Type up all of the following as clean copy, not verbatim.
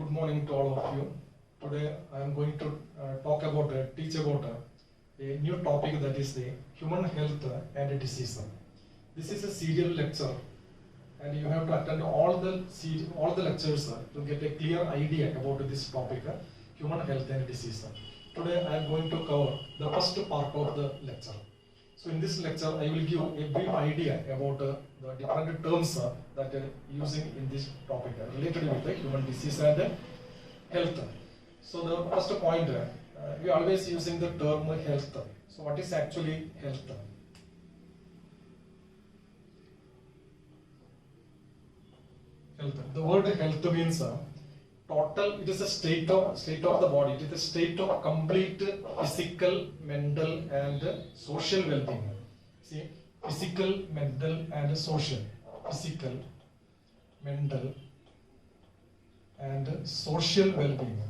Good morning to all of you. Today I am going to teach about a new topic, that is the human health and disease. This is a serial lecture, and you have to attend all the lectures to get a clear idea about this topic, human health and disease. Today I am going to cover the first part of the lecture. So in this lecture I will give a brief idea about the different terms that are using in this topic related with the human disease and health. So the first point, we are always using the term health. So what is actually health? Health. The word health means total. It is a state of the body. It is a state of complete physical, mental, and social well-being. See, physical, mental, and social. Physical, mental, and social well-being.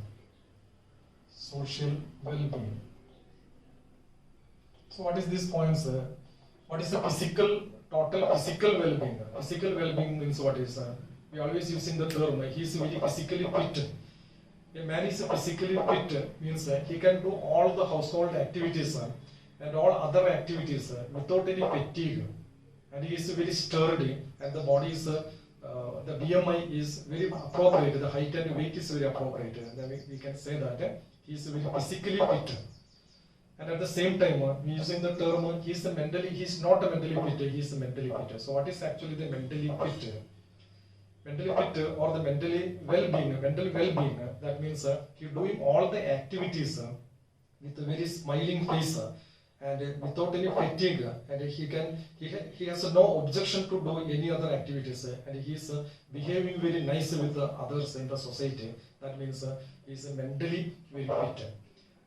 Social well-being. So what is this point, sir? What is the total physical well-being? Physical well-being means what is? We are always using the term, he is very physically fit. A man is physically fit means he can do all the household activities and all other activities without any fatigue. And he is very sturdy, and the body is, the BMI is very appropriate, the height and weight is very appropriate. And then we can say that he is very physically fit. And at the same time, we using the term, he is not mentally fit, he is mentally fit. So what is actually the mentally fit? Mentally fit or the mentally well-being, that means he doing all the activities with a very smiling face and without any fatigue, and he has no objection to do any other activities, and he is behaving very nice with the others in the society. That means he is mentally very fit.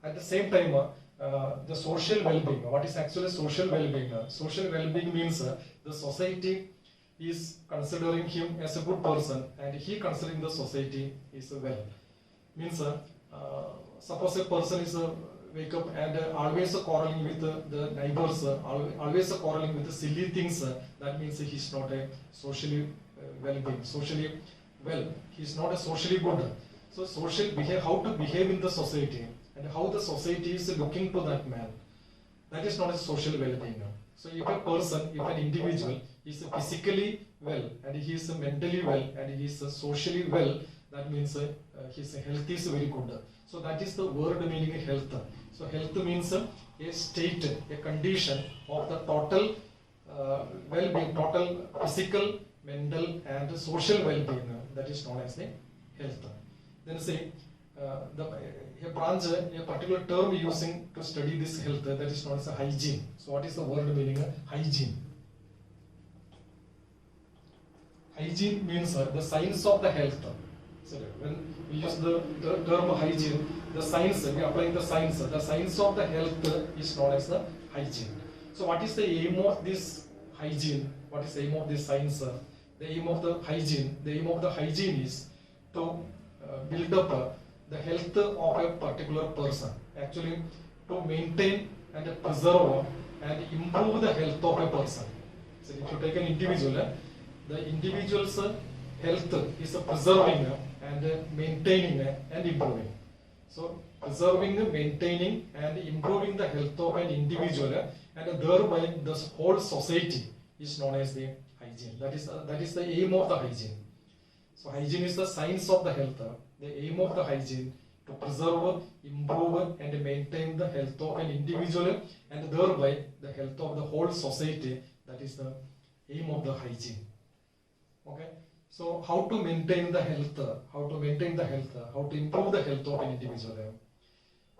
At the same time, the social well-being. What is actually social well-being? Social well-being means the society is considering him as a good person, and he considering the society is well. Means suppose a person is wake up and always quarreling with the neighbors, always quarreling with the silly things, that means he is not a socially well-being, socially well. He is not a socially good. So how to behave in the society and how the society is looking to that man, that is not a social well-being. So if a person, if an individual is physically well and he is mentally well and he is socially well, that means his health is very good. So that is the word meaning health. So health means a state, a condition of the total well-being, total physical, mental, and social well-being. That is known as the health. Then say a particular term using to study this health, that is known as hygiene. So what is the word meaning hygiene? Hygiene means the science of the health. So when we use the term hygiene, the science, we are applying the science of the health is known as the hygiene. So what is the aim of this hygiene? What is the aim of this science? The aim of the hygiene is to build up the health of a particular person. Actually, to maintain and preserve and improve the health of a person. So if you take an individual, the individual's health is preserving and maintaining and improving. So preserving, maintaining and improving the health of an individual, and thereby the whole society is known as the hygiene. That is the aim of the hygiene. So hygiene is the science of the health. The aim of the hygiene to preserve, improve and maintain the health of an individual, and thereby the health of the whole society. That is the aim of the hygiene. Okay. So how to maintain the health? How to improve the health of an individual?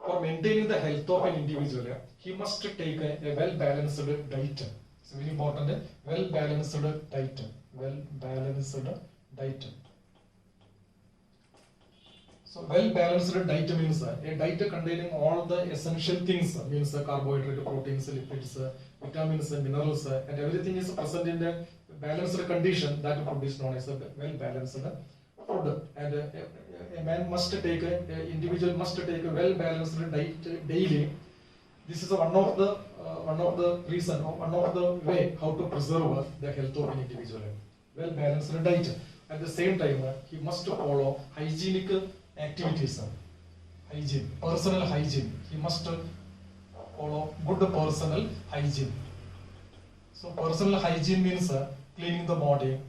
For maintaining the health of an individual, he must take a well-balanced diet. It's very important. Well-balanced diet. So well-balanced diet means a diet containing all the essential things, means carbohydrate, proteins, lipids, vitamins, minerals, and everything is present in a balanced condition. That food is known as a well-balanced food. And a man must take, an individual must take a well-balanced diet daily. This is one of the reason, one of the way how to preserve the health of an individual. Well-balanced diet. At the same time, he must follow hygienic activities. Hygiene, personal hygiene. He must follow good personal hygiene. So personal hygiene means cleaning the body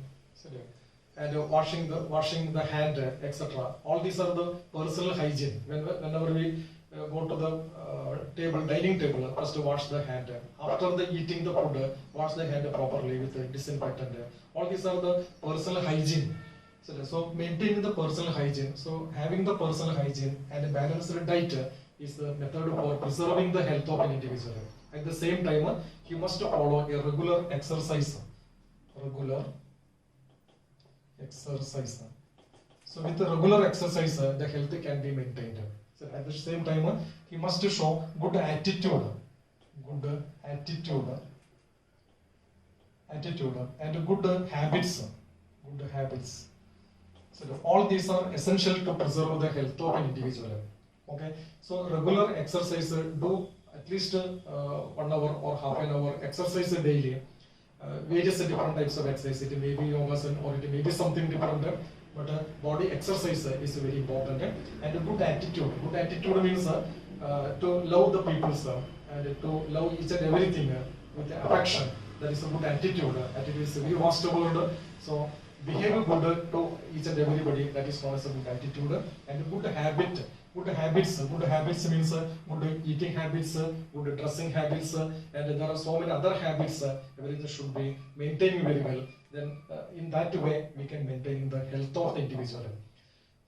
and washing the hand, etc. All these are the personal hygiene. Whenever we go to the dining table, first wash the hand. After the eating the food, wash the hand properly with the disinfectant. All these are the personal hygiene. So maintaining the personal hygiene. So having the personal hygiene and a balanced diet is the method for preserving the health of an individual. At the same time, he must follow a regular exercise. Regular exercise. So with the regular exercise, the health can be maintained. So at the same time, he must show good attitude. Good attitude. And good habits. Good habits. So all these are essential to preserve the health of an individual. Okay. So regular exercise, do at least 1 hour or half an hour exercise daily. Various different types of exercise. It may be yogasana or it may be something different. But body exercise is very important. And a good attitude. Good attitude means to love the people and to love each and everything with affection. That is a good attitude. Attitude is a very vast word. So behave good to each and everybody. That is known as a good attitude. And good habit. Good habits means good eating habits, good dressing habits, and there are so many other habits. Everything should be maintained very well. Then in that way we can maintain the health of the individual.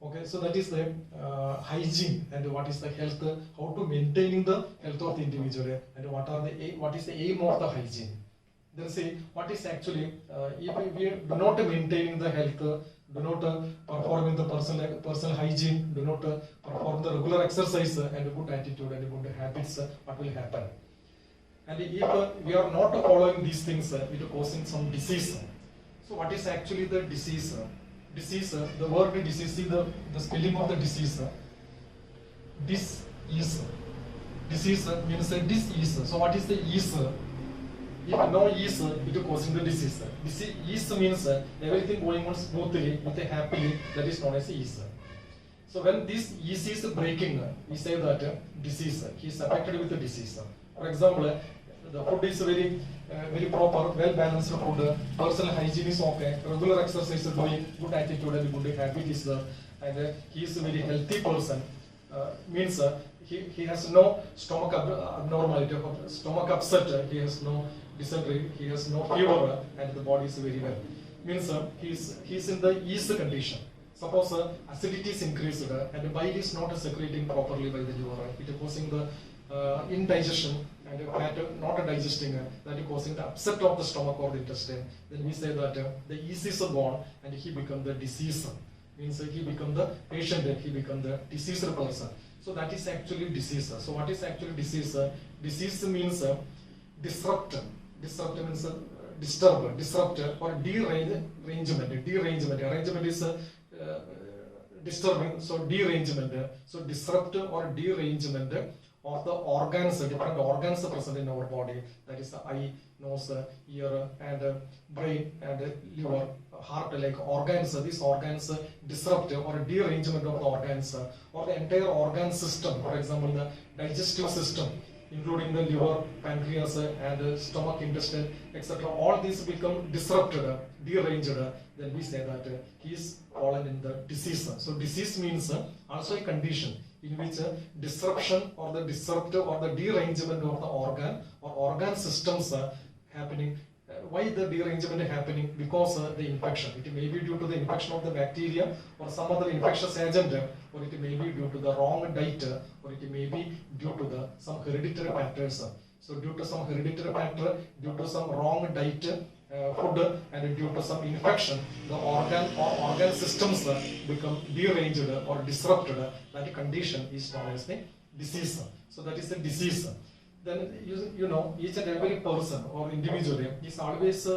Okay, so that is the hygiene and what is the health, how to maintain the health of the individual, and what is the aim of the hygiene. Then say what is actually if we do not maintain the health, do not perform in the personal hygiene, do not perform the regular exercise and good attitude and good habits, what will happen? And if we are not following these things, it is causing some disease. So what is actually the disease? The word disease, see the spelling of the disease. Disease means disease. So what is the ease? If no ease, it is causing the disease. Ease means everything going on smoothly, happily, that is known as ease. So when this ease is breaking, we say that disease, he is affected with the disease. For example, the food is very proper, well balanced food, personal hygiene is okay, regular exercise is doing, good attitude and good habit is there, and he is a very healthy person. Means he has no stomach abnormality, stomach upset, he has no dysentery, he has no fever, and the body is very well. Means he is in the ease condition. Suppose acidity is increased and bile is not secreting properly by the liver, it is causing the indigestion and fat not digesting, that is causing the upset of the stomach or the intestine. Then we say that the ease is gone and he becomes the disease. Means he becomes the patient, he becomes the diseased person. So that is actually disease. So what is actually disease? Disease means disrupt. Disrupt means disturb, disrupt or derangement. Arrangement is disturbing. So derangement. So disrupt or derangement of the organs, different organs present in our body. That is the eye, nose, ear, and brain, and liver, heart, like organs. These organs disrupt or derangement of the organs or the entire organ system. For example, the digestive system, including the liver, pancreas, and stomach, intestine, etc. All these become disrupted, deranged. Then we say that he is fallen in the disease. So disease means also a condition in which disruption or the disruptive or the derangement of the organ or organ systems are happening. Why the derangement is happening? Because the infection. It may be due to the infection of the bacteria or some other infectious agent, or it may be due to the wrong diet, or it may be due to some hereditary factors. So due to some hereditary factor, due to some wrong diet, food, and due to some infection, the organ or organ systems become deranged or disrupted. That condition is known as the disease. So that is the disease. Then you know each and every person or individual is always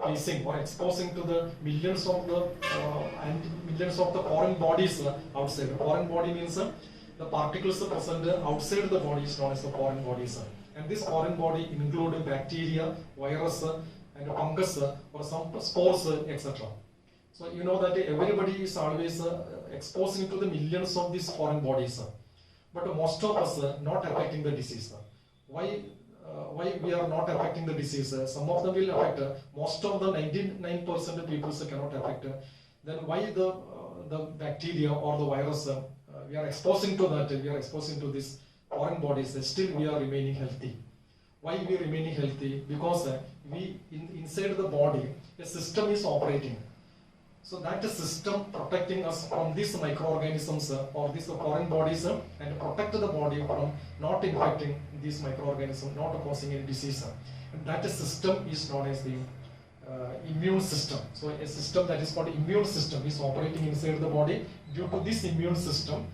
facing or exposing to the millions of the foreign bodies outside. Foreign body means the particles present outside the body is known as the foreign bodies. And this foreign body include bacteria, virus, and fungus or some spores, etc. So you know that everybody is always exposing to the millions of these foreign bodies, but most of us not affecting the disease. Why we are not affecting the disease? Some of them will affect. Most of the 99% of people cannot affect. Then why the bacteria or the virus we are exposing to that? We are exposing to these foreign bodies. Still we are remaining healthy. Why we are remaining healthy? Because inside the body a system is operating. So that system protecting us from these microorganisms or these foreign bodies and protect the body from not infecting these microorganisms, not causing any disease. And that system is known as the immune system. So a system that is called immune system is operating inside the body. Due to this immune system,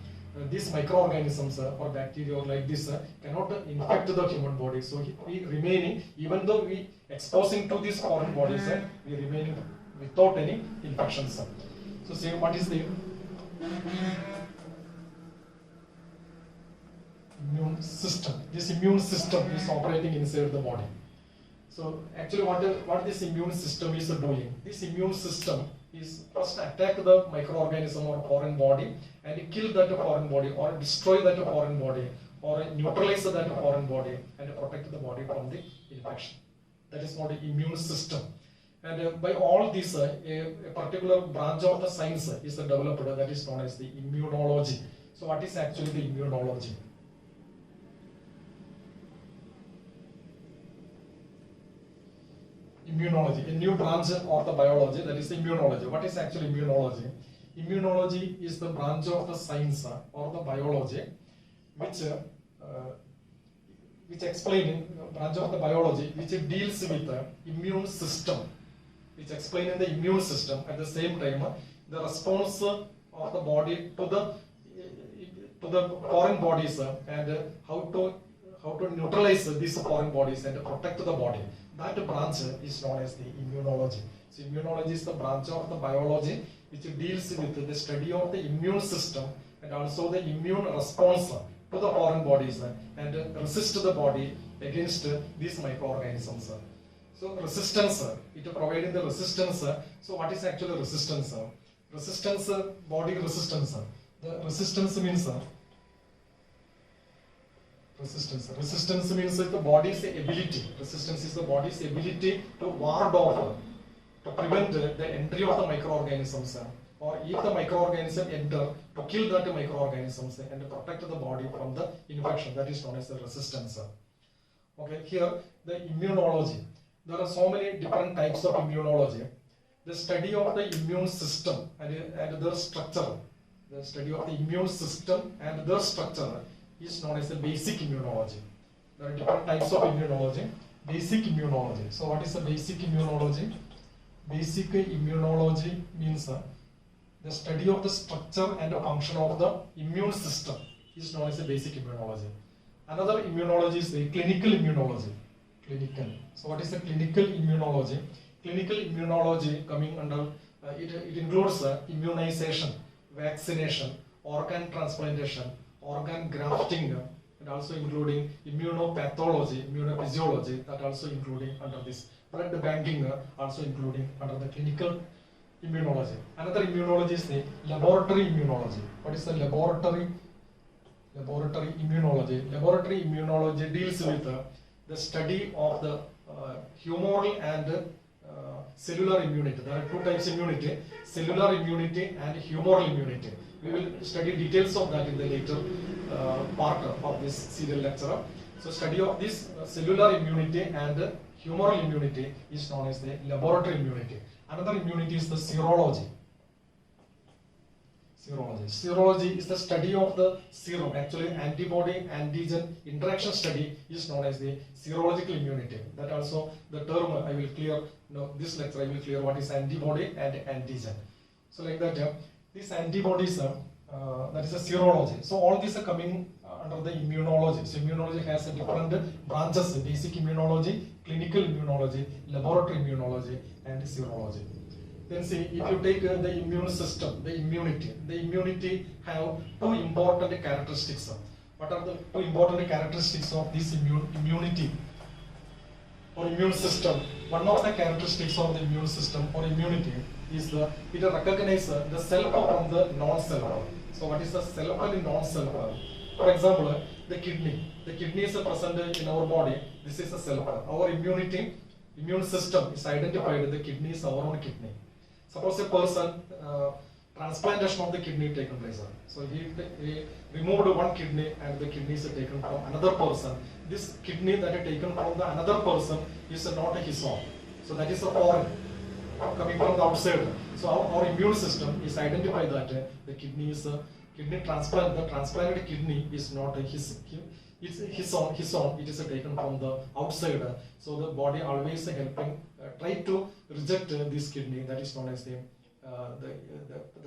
these microorganisms or bacteria or like this cannot infect the human body. So we remaining, even though we exposing to these foreign bodies, we remaining without any infections. So say what is the immune system? This immune system is operating inside the body. So actually what this immune system is doing? This immune system is first attack the microorganism or foreign body and kill that foreign body or destroy that foreign body or neutralize that foreign body and protect the body from the infection. That is called the immune system. And by all this, a particular branch of the science is developed that is known as the immunology. So what is actually the immunology? Immunology, a new branch of the biology, that is immunology. What is actually immunology? Immunology is the branch of the science or the biology which explain branch of the biology which deals with the immune system, which explain in the immune system at the same time the response of the body to the foreign bodies and how to neutralize these foreign bodies and protect the body. That branch is known as the immunology. So immunology is the branch of the biology which deals with the study of the immune system and also the immune response to the foreign bodies and resist the body against these microorganisms. So resistance, it providing the resistance. So what is actually resistance? Resistance, body resistance. The resistance means resistance. Resistance means the body's ability. Resistance is the body's ability to ward off, to prevent the entry of the microorganisms, or if the microorganism enter, to kill that microorganisms and protect the body from the infection. That is known as the resistance. Okay, here the immunology. There are so many different types of immunology. The study of the immune system and their structure. The study of the immune system and their structure is known as the basic immunology. There are different types of immunology. Basic immunology. So what is the basic immunology? Basic immunology means the study of the structure and the function of the immune system is known as the basic immunology. Another immunology is the clinical immunology. Clinical. So what is the clinical immunology? Clinical immunology coming under, it includes immunization, vaccination, organ transplantation, organ grafting, and also including immunopathology, immunophysiology, that also including under this. Blood banking also including under the clinical immunology. Another immunology is the laboratory immunology. What is the laboratory immunology? Laboratory immunology deals with the study of the humoral and cellular immunity. There are two types of immunity, cellular immunity and humoral immunity. We will study details of that in the later part of this serial lecture. So study of this cellular immunity and humoral immunity is known as the laboratory immunity. Another immunity is the serology. Serology is the study of the serum. Actually, antibody-antigen interaction study is known as the serological immunity. That also the term I will clear. This lecture I will clear what is antibody and antigen. So like that, these antibodies, that is a serology. So all these are coming under the immunology. So immunology has different branches: basic immunology, clinical immunology, laboratory immunology, and serology. Then see, if you take the immune system, the immunity have two important characteristics. What are the two important characteristics of this immunity? or immune system, one of the characteristics of the immune system or immunity is it recognizes the self from the non-self. So what is the self and non-self? For example, the kidney. The kidney is present in our body. This is a self. Our immune system is identified. The kidney is our own kidney. Suppose a person transplantation of the kidney taken place. So he removed one kidney and the kidney is taken from another person. This kidney that is taken from the another person is not his own. So that is a foreign coming from the outside. So our immune system is identified that the kidney is kidney transplant. The transplanted kidney is not it's his own. It is taken from the outside. So the body always helping try to reject this kidney. That is known as the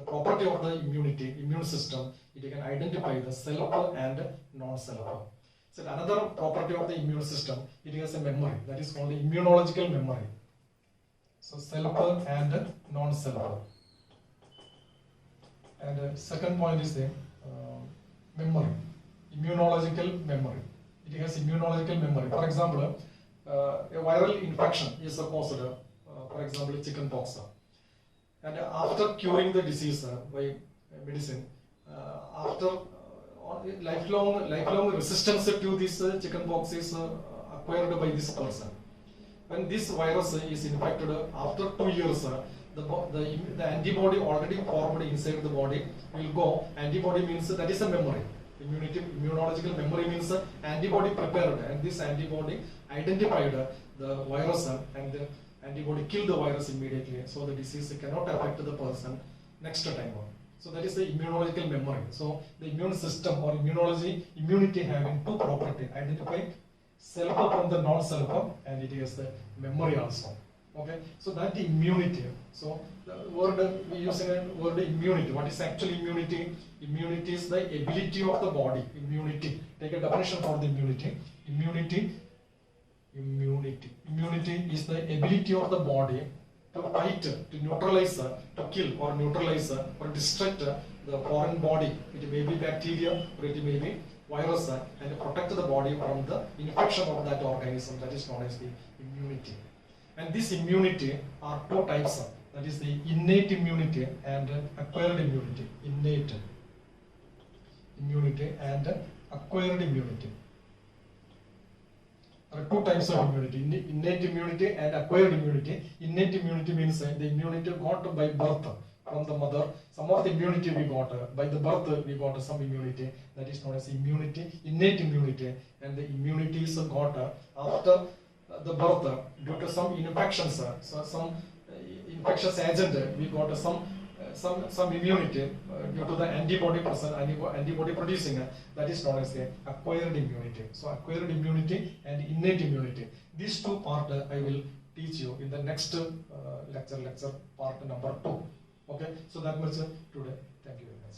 property of the immune system. It can identify the self and non-self. So another property of the immune system, it has a memory. That is called the immunological memory. So self and non-self. And second point is the memory, immunological memory. It has immunological memory. For example, a viral infection is caused, for example, chickenpox. And after curing the disease by medicine, after lifelong resistance to this chickenpox is acquired by this person. When this virus is infected after 2 years, the antibody already formed inside the body will go. Antibody means that is a memory. Immunological memory means antibody prepared, and this antibody identified the virus and the antibody killed the virus immediately. So the disease cannot affect the person next time. So that is the immunological memory. So the immune system or immunity having two properties: identify self from the non-self, and it has the memory also. Okay, so that immunity. So the word we use the word immunity. What is actually immunity? Immunity is the ability of the body. Immunity. Take a definition for the immunity. Immunity is the ability of the body to fight, to neutralize, to kill or neutralize or destruct the foreign body. It may be bacteria or it may be virus, and protect the body from the infection of that organism. That is known as the immunity. And this immunity are two types. That is the innate immunity and acquired immunity. Innate immunity and acquired immunity. There are two types of immunity: innate immunity and acquired immunity. Innate immunity means the immunity got by birth from the mother. Some of the immunity we got by the birth, we got some immunity. That is known as immunity, innate immunity, and the immunity is got after the birth due to some infections, so some infectious agent. We got some immunity due to the antibody producing. That is known as the acquired immunity. So acquired immunity and innate immunity. These two parts I will teach you in the next lecture part number 2. Okay. So that much today. Thank you very much.